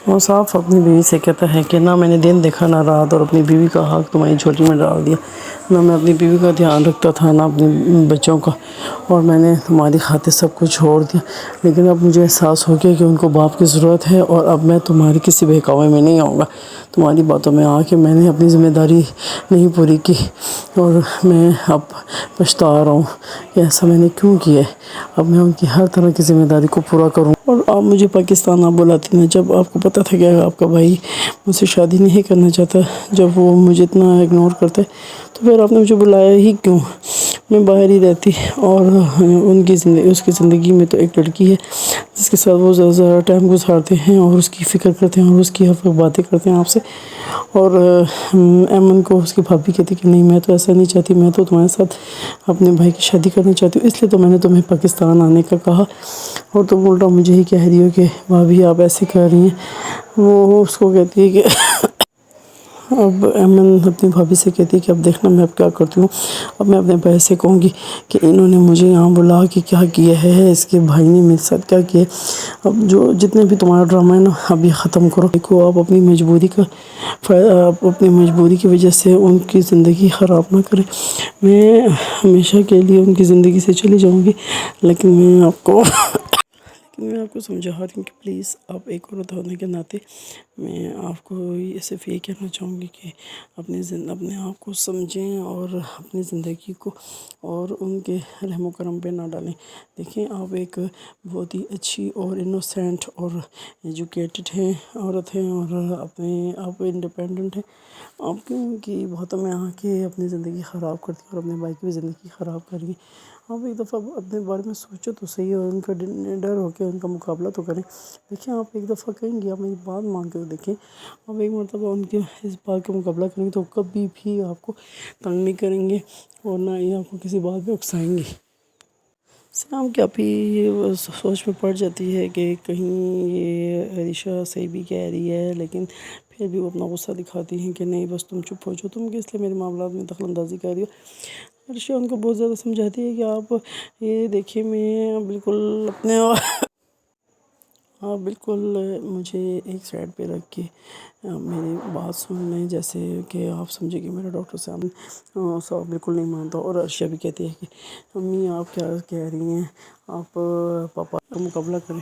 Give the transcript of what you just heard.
وہ صاف اپنی بیوی سے کہتا ہے کہ نہ میں نے دن دیکھا نہ رات، اور اپنی بیوی کا حق تمہاری جھولی میں ڈال دیا، نہ میں اپنی بیوی کا دھیان رکھتا تھا نہ اپنے بچوں کا، اور میں نے تمہاری خاطر سب کچھ چھوڑ دیا، لیکن اب مجھے احساس ہو گیا کہ ان کو باپ کی ضرورت ہے، اور اب میں تمہاری کسی بہکاوے میں نہیں آؤں گا، تمہاری باتوں میں آ کے میں نے اپنی ذمہ داری نہیں پوری کی، اور میں اب پچھتا رہا ہوں کہ ایسا میں نے کیوں کیا ہے۔ اب میں ان کی ہر طرح کی ذمہ داری کو پورا کروں، اور آپ مجھے پاکستان آپ بلاتی ہیں جب آپ کو پتہ تھا کہ آپ کا بھائی مجھ سے شادی نہیں کرنا چاہتا، جب وہ مجھے اتنا اگنور کرتا ہے تو پھر آپ نے مجھے بلایا ہی کیوں؟ میں باہر ہی رہتی، اور اس کی زندگی میں تو ایک لڑکی ہے جس کے ساتھ وہ زیادہ ٹائم گزارتے ہیں، اور اس کی فکر کرتے ہیں، اور اس کی باتیں کرتے ہیں آپ سے، اور ایمن کو اس کی بھابھی کہتی کہ نہیں میں تو ایسا نہیں چاہتی، میں تو تمہارے ساتھ اپنے بھائی کی شادی کرنا چاہتی ہوں، اس لیے تو میں نے تمہیں پاکستان آنے کا کہا، اور تم الٹا مجھے ہی کہہ رہی ہو کہ بھابھی آپ ایسے کر رہی ہیں۔ وہ اس کو کہتی ہے کہ اب ایمن اپنی بھابھی سے کہتی ہے کہ اب دیکھنا میں اب کیا کرتی ہوں، اب میں اپنے بھائی سے کہوں گی کہ انہوں نے مجھے یہاں بلا کے کیا کیا ہے، اس کے بھائی نے میرے ساتھ کیا کیا ہے، اب جو جتنے بھی تمہارا ڈرامہ ہے نا اب یہ ختم کرو، دیکھو آپ اپنی مجبوری کی وجہ سے ان کی زندگی خراب نہ کریں، میں ہمیشہ کے لیے ان کی زندگی سے چلی جاؤں گی، لیکن میں آپ کو سمجھا رہی ہوں کہ پلیز آپ ایک عورت ہونے کے ناطے میں آپ کو صرف یہ کہنا چاہوں گی کہ اپنے آپ کو سمجھیں، اور اپنی زندگی کو اور ان کے رحم و کرم پہ نہ ڈالیں۔ دیکھیں آپ ایک بہت ہی اچھی اور انوسینٹ اور ایجوکیٹڈ ہیں عورت ہیں، اور آپ انڈیپینڈنٹ ہیں، آپ کیوں ان کی باتوں میں آ کے اپنی زندگی خراب کرتی ہیں اور اپنے بھائی کی بھی زندگی خراب کر رہی ہیں۔ آپ ایک دفعہ اپنے بارے میں سوچو تو صحیح، اور ان کا ڈر ہو کے ان کا مقابلہ تو کریں۔ دیکھیں آپ ایک دفعہ کہیں گے، آپ میری بات مان کے دیکھیں، آپ ایک مرتبہ ان کے اس بات کا مقابلہ کریں گے تو کبھی بھی آپ کو تنگ نہیں کریں گے، اور نہ ہی آپ کو کسی بات پہ اکسائیں گے۔ سلام کہ آپ ہی سوچ میں پڑ جاتی ہے کہ کہیں یہ عائشہ صحیح بھی کہہ رہی ہے، لیکن پھر بھی وہ اپنا غصہ دکھاتی ہیں کہ نہیں بس تم چپ ہو جاؤ، تم کس لیے میرے معاملات میں دخل اندازی کر رہی ہو۔ عائشہ ان کو بہت زیادہ سمجھاتی ہے کہ آپ یہ دیکھیں میں بالکل آپ بالکل مجھے ایک سائڈ پہ رکھ کے میری بات سن لیں، جیسے کہ آپ سمجھیں کہ میرا ڈاکٹر صاحب بالکل نہیں مانتا، اور عائشہ بھی کہتی ہے کہ امی آپ کیا کہہ رہی ہیں، آپ پاپا کا مقابلہ کریں۔